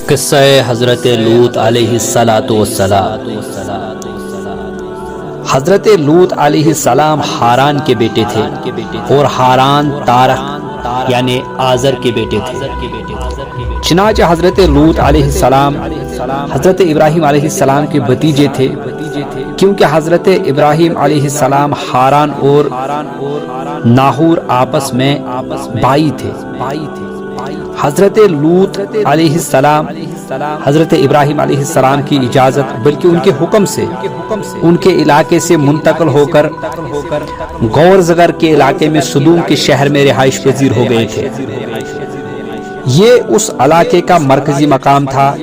قصہ حضرت لوط علیہ السلام۔ حضرت لوط علیہ السلام حاران کے بیٹے تھے اور حاران تارق یعنی آزر کے بیٹے تھے۔ چنانچہ حضرت لوط علیہ السلام حضرت ابراہیم علیہ السلام کے بھتیجے تھے، کیونکہ حضرت ابراہیم علیہ السلام حاران اور ناہور آپس میں بھائی تھے۔ حضرت لوط علیہ السلام حضرت ابراہیم علیہ السلام کی اجازت بلکہ ان کے حکم سے ان کے علاقے سے منتقل ہو کر غور زگر کے علاقے میں صدوم کے شہر میں رہائش پذیر ہو گئے تھے۔ یہ اس علاقے کا مرکزی مقام تھا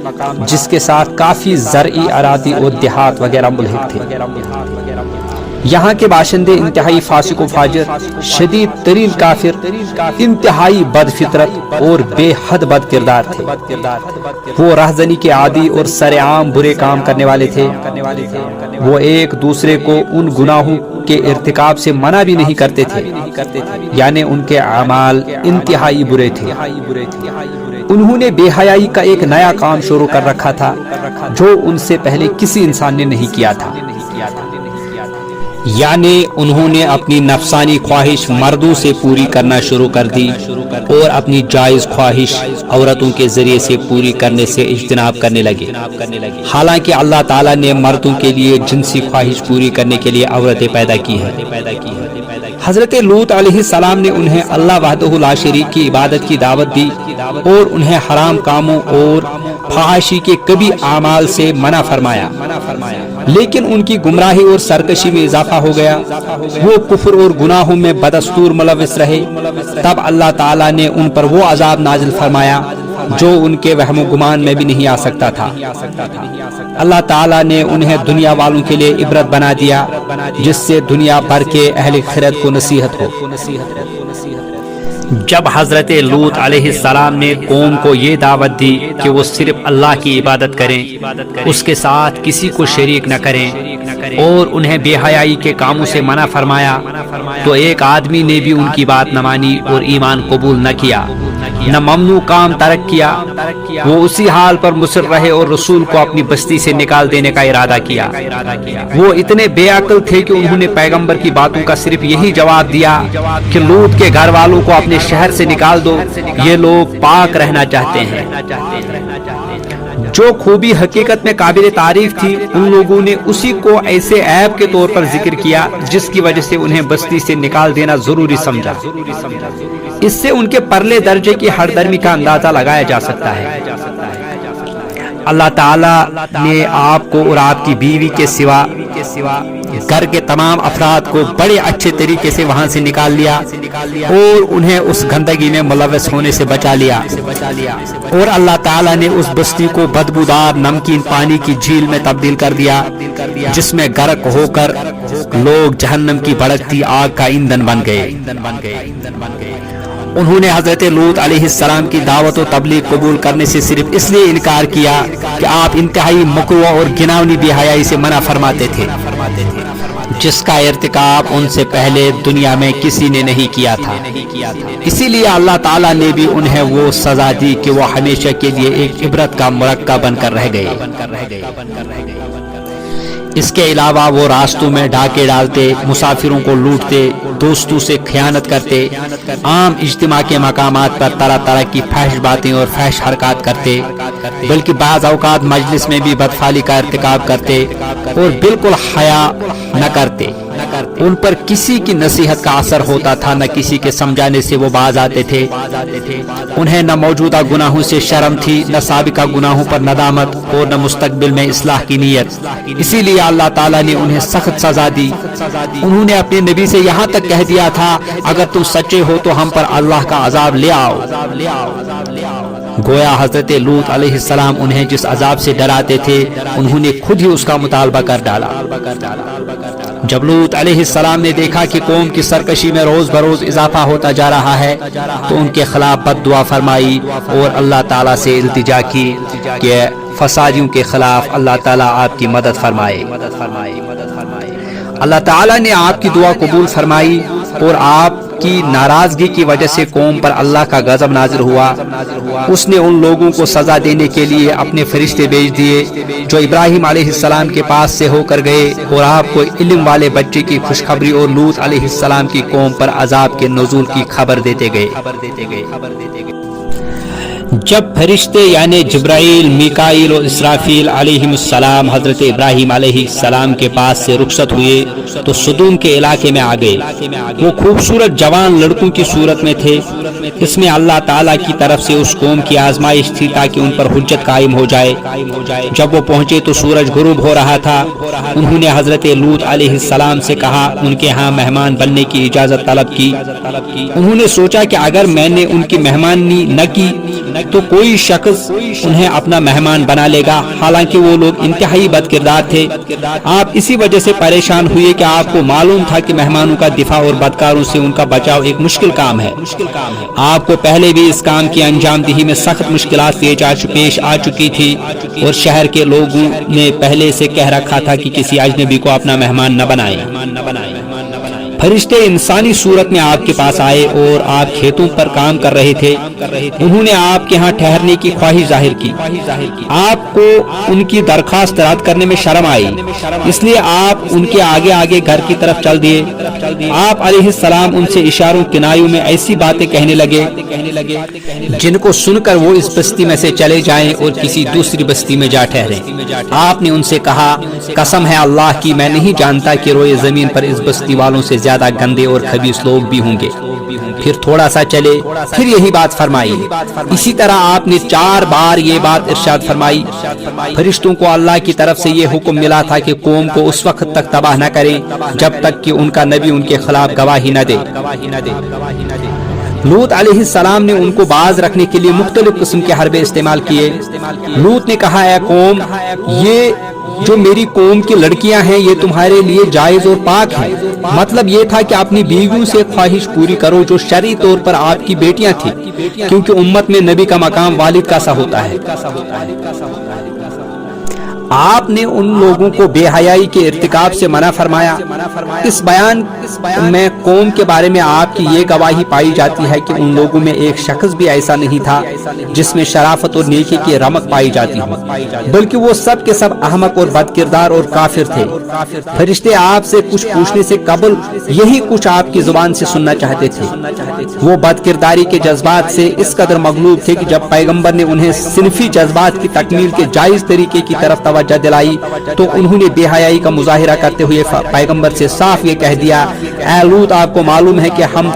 جس کے ساتھ کافی زرعی اراضی اور دیہات وغیرہ ملحق تھے۔ یہاں کے باشندے انتہائی فاسق و فاجر، شدید ترین کافر، انتہائی بد فطرت اور بے حد بد کردار تھے۔ وہ رہزنی کے عادی اور سرعام برے کام کرنے والے تھے۔ وہ ایک دوسرے کو ان گناہوں کے ارتکاب سے منع بھی نہیں کرتے تھے، یعنی ان کے اعمال انتہائی برے تھے۔ انہوں نے بے حیائی کا ایک نیا کام شروع کر رکھا تھا جو ان سے پہلے کسی انسان نے نہیں کیا تھا، یعنی انہوں نے اپنی نفسانی خواہش مردوں سے پوری کرنا شروع کر دی اور اپنی جائز خواہش عورتوں کے ذریعے سے پوری کرنے سے اجتناب کرنے لگے۔ حالانکہ اللہ تعالیٰ نے مردوں کے لیے جنسی خواہش پوری کرنے کے لیے عورتیں پیدا کی ہیں۔ حضرت لوط علیہ السلام نے انہیں اللہ وحدہ لا شریک کی عبادت کی دعوت دی اور انہیں حرام کاموں اور فحاشی کے کبھی اعمال سے منع فرمایا، لیکن ان کی گمراہی اور سرکشی میں اضافہ ہو گیا۔ وہ کفر اور گناہوں میں بدستور ملوث رہے۔ تب اللہ تعالیٰ نے ان پر وہ عذاب نازل فرمایا جو ان کے وہم و گمان میں بھی نہیں آ سکتا تھا۔ اللہ تعالیٰ نے انہیں دنیا والوں کے لیے عبرت بنا دیا جس سے دنیا بھر کے اہل خرد کو نصیحت ہو۔ جب حضرت لوط علیہ السلام نے قوم کو یہ دعوت دی کہ وہ صرف اللہ کی عبادت کریں، اس کے ساتھ کسی کو شریک نہ کریں اور انہیں بے حیائی کے کاموں سے منع فرمایا، تو ایک آدمی نے بھی ان کی بات نہ مانی اور ایمان قبول نہ کیا، نہ ممنوع کام ترک کیا۔ وہ اسی حال پر مصر رہے اور رسول کو اپنی بستی سے نکال دینے کا ارادہ کیا۔ وہ اتنے بے عقل تھے کہ انہوں نے پیغمبر کی باتوں کا صرف یہی جواب دیا کہ لوط کے گھر والوں کو اپنے شہر سے نکال دو، یہ لوگ پاک رہنا چاہتے ہیں۔ جو خوبی حقیقت میں قابل تعریف تھی، ان لوگوں نے اسی کو ایسے عیب کے طور پر ذکر کیا جس کی وجہ سے انہیں بستی سے نکال دینا ضروری سمجھا۔ اس سے ان کے پرلے درجے کی ہر درمی کا اندازہ لگایا جا سکتا ہے۔ اللہ تعالیٰ نے آپ کو اور آپ کی بیوی کے سوا گھر کے تمام افراد کو بڑے اچھے طریقے سے وہاں سے نکال لیا اور انہیں اس گندگی میں ملوث ہونے سے بچا لیا، اور اللہ تعالیٰ نے اس بستی کو بدبودار نمکین پانی کی جھیل میں تبدیل کر دیا جس میں غرق ہو کر لوگ جہنم کی بھڑکتی آگ کا ایندھن بن گئے۔ انہوں نے حضرت لوط علیہ السلام کی دعوت و تبلیغ قبول کرنے سے صرف اس لیے انکار کیا کہ آپ انتہائی مکروہ اور گھناؤنی بے حیائی سے منع فرماتے تھے جس کا ارتکاب ان سے پہلے دنیا میں کسی نے نہیں کیا تھا۔ اسی لیے اللہ تعالیٰ نے بھی انہیں وہ سزا دی کہ وہ ہمیشہ کے لیے ایک عبرت کا مرکب بن کر رہ گئے۔ اس کے علاوہ وہ راستوں میں ڈاکے ڈالتے، مسافروں کو لوٹتے، دوستوں سے خیانت کرتے، عام اجتماع کے مقامات پر طرح طرح کی فحش باتیں اور فحش حرکات کرتے، بلکہ بعض اوقات مجلس میں بھی بدفعلی کا ارتکاب کرتے اور بالکل حیا نہ کرتے۔ ان پر کسی کی نصیحت کا اثر ہوتا تھا، نہ کسی کے سمجھانے سے وہ باز آتے تھے۔ انہیں نہ موجودہ گناہوں سے شرم تھی، نہ سابقہ گناہوں پر ندامت اور نہ مستقبل میں اصلاح کی نیت۔ اسی لیے اللہ تعالیٰ نے انہیں سخت سزا دی۔ انہوں نے اپنے نبی سے یہاں تک کہہ دیا تھا، اگر تم سچے ہو تو ہم پر اللہ کا عذاب لے آؤ۔ گویا حضرت لوط علیہ السلام انہیں جس عذاب سے ڈراتے تھے انہوں نے خود ہی اس کا مطالبہ کر ڈالا۔ جب لوط علیہ السلام نے دیکھا کہ قوم کی سرکشی میں روز بروز اضافہ ہوتا جا رہا ہے تو ان کے خلاف بد دعا فرمائی اور اللہ تعالیٰ سے التجا کی کہ فسادیوں کے خلاف اللہ تعالیٰ آپ کی مدد فرمائے۔ اللہ تعالیٰ نے آپ کی دعا قبول فرمائی اور آپ کی ناراضگی کی وجہ سے قوم پر اللہ کا غضب نازل ہوا، اس نے ان لوگوں کو سزا دینے کے لیے اپنے فرشتے بھیج دیے جو ابراہیم علیہ السلام کے پاس سے ہو کر گئے اور آپ کو علم والے بچے کی خوشخبری اور لوط علیہ السلام کی قوم پر عذاب کے نزول کی خبر دیتے گئے۔ جب فرشتے یعنی جبرائیل، میکائیل اور اسرافیل علیہم السلام حضرت ابراہیم علیہ السلام کے پاس سے رخصت ہوئے تو سدوم کے علاقے میں آ گئے۔ وہ خوبصورت جوان لڑکوں کی صورت میں تھے۔ اس میں اللہ تعالیٰ کی طرف سے اس قوم کی آزمائش تھی تاکہ ان پر حجت قائم ہو جائے۔ جب وہ پہنچے تو سورج غروب ہو رہا تھا۔ انہوں نے حضرت لوط علیہ السلام سے کہا، ان کے ہاں مہمان بننے کی اجازت طلب کی۔ انہوں نے سوچا کہ اگر میں نے ان کی مہمانی نہ کی تو کوئی شخص انہیں اپنا مہمان بنا لے گا، حالانکہ وہ لوگ انتہائی بد کردار تھے۔ آپ اسی وجہ سے پریشان ہوئے کہ آپ کو معلوم تھا کہ مہمانوں کا دفاع اور بدکاروں سے ان کا بچاؤ ایک مشکل کام ہے۔ آپ کو پہلے بھی اس کام کی انجام دہی میں سخت مشکلات پیش آ چکی تھی اور شہر کے لوگوں نے پہلے سے کہہ رکھا تھا کہ کسی اجنبی کو اپنا مہمان نہ بنائیں۔ فرشتے انسانی صورت میں آپ کے پاس آئے اور آپ کھیتوں پر کام کر رہے تھے۔ انہوں نے آپ کے ہاں ٹھہرنے کی خواہش ظاہر کی۔ آپ کو ان کی درخواست رد کرنے میں شرم آئی، اس لیے آپ ان کے آگے آگے گھر کی طرف چل دیے۔ آپ علیہ السلام ان سے اشاروں کنایوں میں ایسی باتیں کہنے لگے جن کو سن کر وہ اس بستی میں سے چلے جائیں اور کسی دوسری بستی میں جا ٹھہریں۔ آپ نے ان سے کہا، قسم ہے اللہ کی، میں نہیں جانتا کہ روئے زمین پر اس بستی والوں سے زیادہ گندے اور خبیث لوگ بھی ہوں گے۔ پھر تھوڑا سا چلے، پھر یہی بات فرمائی۔ اسی طرح آپ نے 4 بار یہ بات ارشاد فرمائی۔ فرشتوں کو اللہ کی طرف سے یہ حکم ملا تھا کہ قوم کو اس وقت تک تباہ نہ کریں جب تک کہ ان کا نبی ان کے خلاف گواہی نہ دے۔ لوط علیہ السلام نے ان کو باز رکھنے کے لیے مختلف قسم کے حربے استعمال کیے۔ لوط نے کہا، اے قوم، یہ جو میری قوم کی لڑکیاں ہیں یہ تمہارے لیے جائز اور پاک ہیں۔ مطلب یہ تھا کہ اپنی بیویوں سے خواہش پوری کرو جو شرعی طور پر آپ کی بیٹیاں تھیں، کیونکہ امت میں نبی کا مقام والد کا سا ہوتا ہے۔ آپ نے ان لوگوں کو بے حیائی کے ارتکاب سے منع فرمایا۔ اس بیان میں قوم کے بارے میں آپ کی یہ گواہی پائی جاتی ہے کہ ان لوگوں میں ایک شخص بھی ایسا نہیں تھا جس میں شرافت اور نیکی کی رمق پائی جاتی ہو، بلکہ وہ سب کے سب احمق اور بد کردار اور کافر تھے۔ فرشتے آپ سے کچھ پوچھنے سے قبل یہی کچھ آپ کی زبان سے سننا چاہتے تھے۔ وہ بد کرداری کے جذبات سے اس قدر مغلوب تھے کہ جب پیغمبر نے انہیں صنفی جذبات کی تکمیل کے جائز طریقے کی طرف توجہ دلائی تو انہوں نے بے حیائی کا مظاہرہ کرتے ہوئے پیغمبر سے صاف یہ کہہ دیا، اے لوط، آپ کو معلوم ہے کہ ہم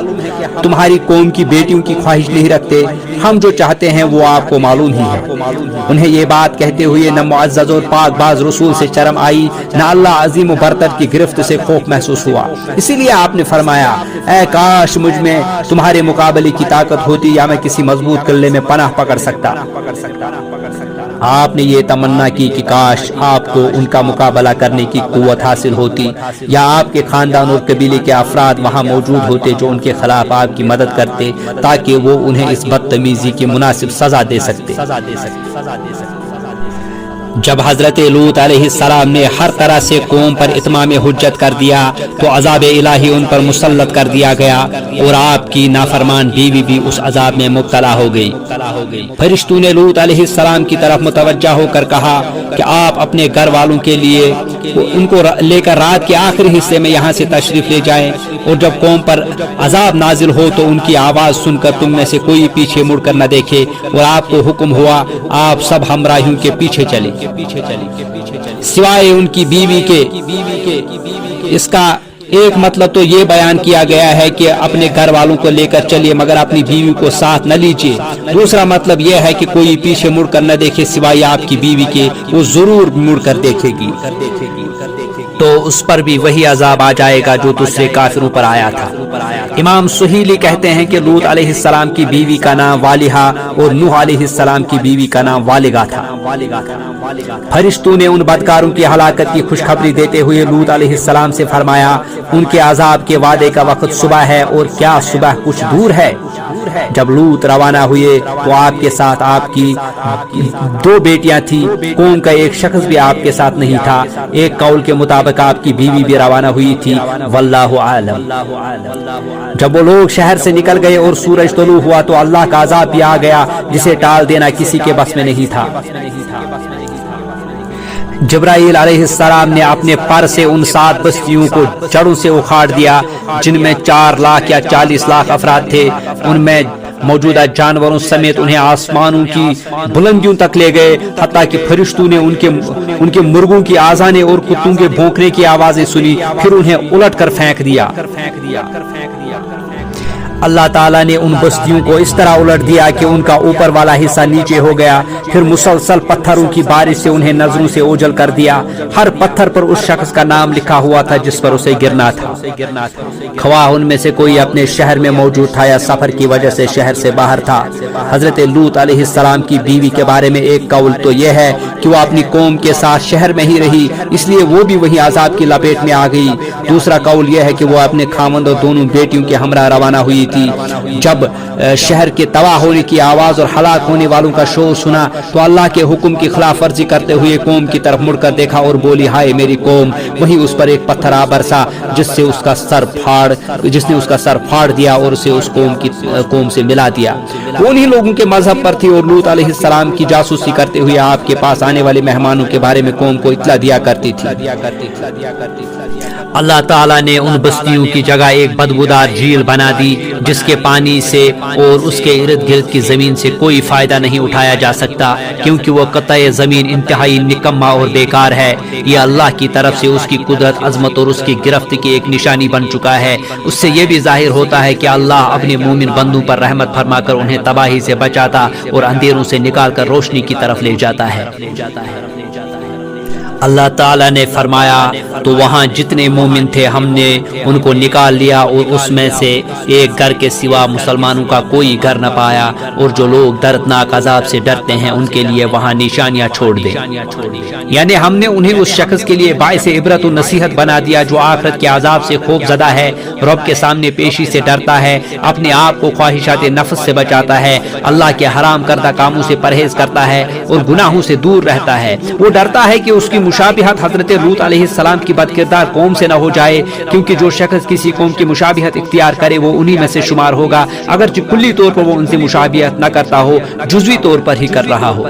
تمہاری قوم کی بیٹیوں کی خواہش نہیں رکھتے، ہم جو چاہتے ہیں وہ آپ کو معلوم ہی ہے۔ انہیں یہ بات کہتے ہوئے نہ معزز اور پاک باز رسول سے شرم آئی، نہ اللہ عظیم و برتر کی گرفت سے خوف محسوس ہوا۔ اسی لیے آپ نے فرمایا، اے کاش مجھ میں تمہارے مقابلے کی طاقت ہوتی یا میں کسی مضبوط قلعے میں پناہ پکڑ سکتا۔ آپ نے یہ تمنا کی کہ کاش آپ کو ان کا مقابلہ کرنے کی قوت حاصل ہوتی، یا آپ کے خاندان اور قبیلے کے افراد وہاں موجود ہوتے جو ان کے خلاف آپ کی مدد کرتے تاکہ وہ انہیں اس بدتمیزی کی مناسب سزا دے سکتے۔ جب حضرت لوط علیہ السلام نے ہر طرح سے قوم پر اتمام حجت کر دیا تو عذاب الہی ان پر مسلط کر دیا گیا اور آپ کی نافرمان بیوی بھی اس عذاب میں مبتلا ہو گئی۔ فرشتوں نے لوط علیہ السلام کی طرف متوجہ ہو کر کہا کہ آپ اپنے گھر والوں کے لیے ان کو لے کر رات کے آخری حصے میں یہاں سے تشریف لے جائیں، اور جب قوم پر عذاب نازل ہو تو ان کی آواز سن کر تم میں سے کوئی پیچھے مڑ کر نہ دیکھے، اور آپ کو حکم ہوا آپ سب ہمراہیوں کے پیچھے چلیں سوائے ان کی بیوی کے۔ اس کا ایک مطلب تو یہ بیان کیا گیا ہے کہ اپنے گھر والوں کو لے کر چلیے مگر اپنی بیوی کو ساتھ نہ لیجیے۔ دوسرا مطلب یہ ہے کہ کوئی پیچھے مڑ کر نہ دیکھے سوائے آپ کی بیوی کے، وہ ضرور مڑ کر دیکھے گی تو اس پر بھی وہی عذاب آ جائے گا جو دوسرے کافروں پر آیا تھا۔ امام سہیلی کہتے ہیں کہ لوط علیہ السلام کی بیوی کا نام والہا اور نوح علیہ السلام کی بیوی کا نام والگا تھا۔ فرشتوں نے ان بدکاروں کی ہلاکت کی خوشخبری دیتے ہوئے لوط علیہ السلام سے فرمایا، ان کے عذاب کے وعدے کا وقت صبح ہے، اور کیا صبح کچھ دور ہے؟ جب لوط روانہ ہوئے تو آپ کے ساتھ آپ کی 2 بیٹیاں تھیں، قوم کا ایک شخص بھی آپ کے ساتھ نہیں تھا۔ ایک قول کے مطابق آپ کی بیوی بھی روانہ ہوئی تھی، واللہ عالم۔ جب وہ لوگ شہر سے نکل گئے اور سورج طلوع ہوا تو اللہ کا عذاب بھی آ گیا جسے ٹال دینا کسی کے بس میں نہیں تھا۔ جبرائیل علیہ السلام نے اپنے پر سے ان 7 بستیوں کو جڑوں سے اکھاڑ دیا جن میں 4 لاکھ یا 40 لاکھ افراد تھے۔ ان میں موجودہ جانوروں سمیت انہیں آسمانوں کی بلندیوں تک لے گئے، حتیٰ کہ فرشتوں نے ان کے مرغوں کی آذانیں اور کتوں کے بھونکنے کی آوازیں سنی، پھر انہیں الٹ کر پھینک دیا۔ اللہ تعالیٰ نے ان بستیوں کو اس طرح الٹ دیا کہ ان کا اوپر والا حصہ نیچے ہو گیا، پھر مسلسل پتھروں کی بارش سے انہیں نظروں سے اوجھل کر دیا۔ ہر پتھر پر اس شخص کا نام لکھا ہوا تھا جس پر اسے گرنا تھا، خواہ ان میں سے کوئی اپنے شہر میں موجود تھا یا سفر کی وجہ سے شہر سے باہر تھا۔ حضرت لوط علیہ السلام کی بیوی کے بارے میں ایک قول تو یہ ہے کہ وہ اپنی قوم کے ساتھ شہر میں ہی رہی، اس لیے وہ بھی وہی عذاب کی لپیٹ میں آ گئی۔ دوسرا قول یہ ہے کہ وہ اپنے خاوند اور دونوں بیٹیوں کے ہمراہ روانہ ہوئی تھی۔ جب شہر کے تباہ ہونے کی آواز اور ہلاک ہونے والوں کا شور سنا تو اللہ کے حکم کی خلاف ورزی کرتے ہوئے قوم کی طرف مڑ کر دیکھا اور بولی، ہائے میری قوم! وہیں اس پر ایک پتھر آ برسا جس نے اس کا سر پھاڑ دیا اور اسے اس قوم سے ملا دیا۔ وہ انہی لوگوں کے مذہب پر تھی اور لوط علیہ السلام کی جاسوسی کرتے ہوئے آپ کے پاس آنے والے مہمانوں کے بارے میں قوم کو اطلاع دیا کرتی تھی۔ اللہ تعالیٰ نے ان بستیوں کی جگہ ایک بدبودار جھیل بنا دی جس کے پانی سے اور اس کے ارد گرد کی زمین سے کوئی فائدہ نہیں اٹھایا جا سکتا، کیونکہ وہ قطع زمین انتہائی نکما اور بیکار ہے۔ یہ اللہ کی طرف سے اس کی قدرت، عظمت اور اس کی گرفت کی ایک نشانی بن چکا ہے۔ اس سے یہ بھی ظاہر ہوتا ہے کہ اللہ اپنے مومن بندوں پر رحمت فرما کر انہیں تباہی سے بچاتا اور اندھیروں سے نکال کر روشنی کی طرف لے جاتا ہے۔ اللہ تعالیٰ نے فرمایا، تو وہاں جتنے مومن تھے ہم نے ان کو نکال لیا اور اس میں سے ایک گھر کے سوا مسلمانوں کا کوئی گھر نہ پایا، اور جو لوگ دردناک عذاب سے ڈرتے ہیں ان کے لیے وہاں نشانیاں چھوڑ دیں۔ یعنی ہم نے انہیں اس شخص کے لیے باعث عبرت و نصیحت بنا دیا جو آخرت کے عذاب سے خوف زدہ ہے، رب کے سامنے پیشی سے ڈرتا ہے، اپنے آپ کو خواہشات نفس سے بچاتا ہے، اللہ کے حرام کردہ کاموں سے پرہیز کرتا ہے اور گناہوں سے دور رہتا ہے۔ وہ ڈرتا ہے کہ اس کی مشابہت حضرت لوط علیہ السلام کی بدکردار قوم سے نہ ہو جائے، کیونکہ جو شخص کسی قوم کی مشابہت اختیار کرے وہ انہی میں سے شمار ہوگا، اگرچہ کلی طور پر وہ ان سے مشابہت نہ کرتا ہو، جزوی طور پر ہی کر رہا ہو۔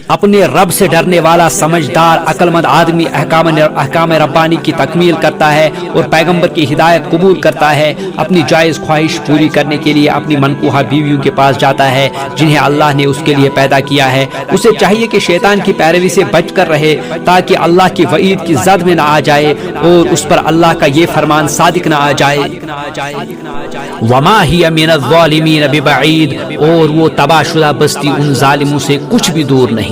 اپنے رب سے ڈرنے والا سمجھدار عقل مند آدمی احکام ربانی کی تکمیل کرتا ہے اور پیغمبر کی ہدایت قبول کرتا ہے، اپنی جائز خواہش پوری کرنے کے لیے اپنی منقوہہ بیویوں کے پاس جاتا ہے جنہیں اللہ نے اس کے لیے پیدا کیا ہے۔ اسے چاہیے کہ شیطان کی پیروی سے بچ کر رہے تاکہ اللہ کی وعید کی زد میں نہ آ جائے اور اس پر اللہ کا یہ فرمان صادق نہ آ جائے، وما ہی من الظالمین ببعید، اور وہ تباہ شدہ بستی ان ظالموں سے کچھ بھی دور نہیں۔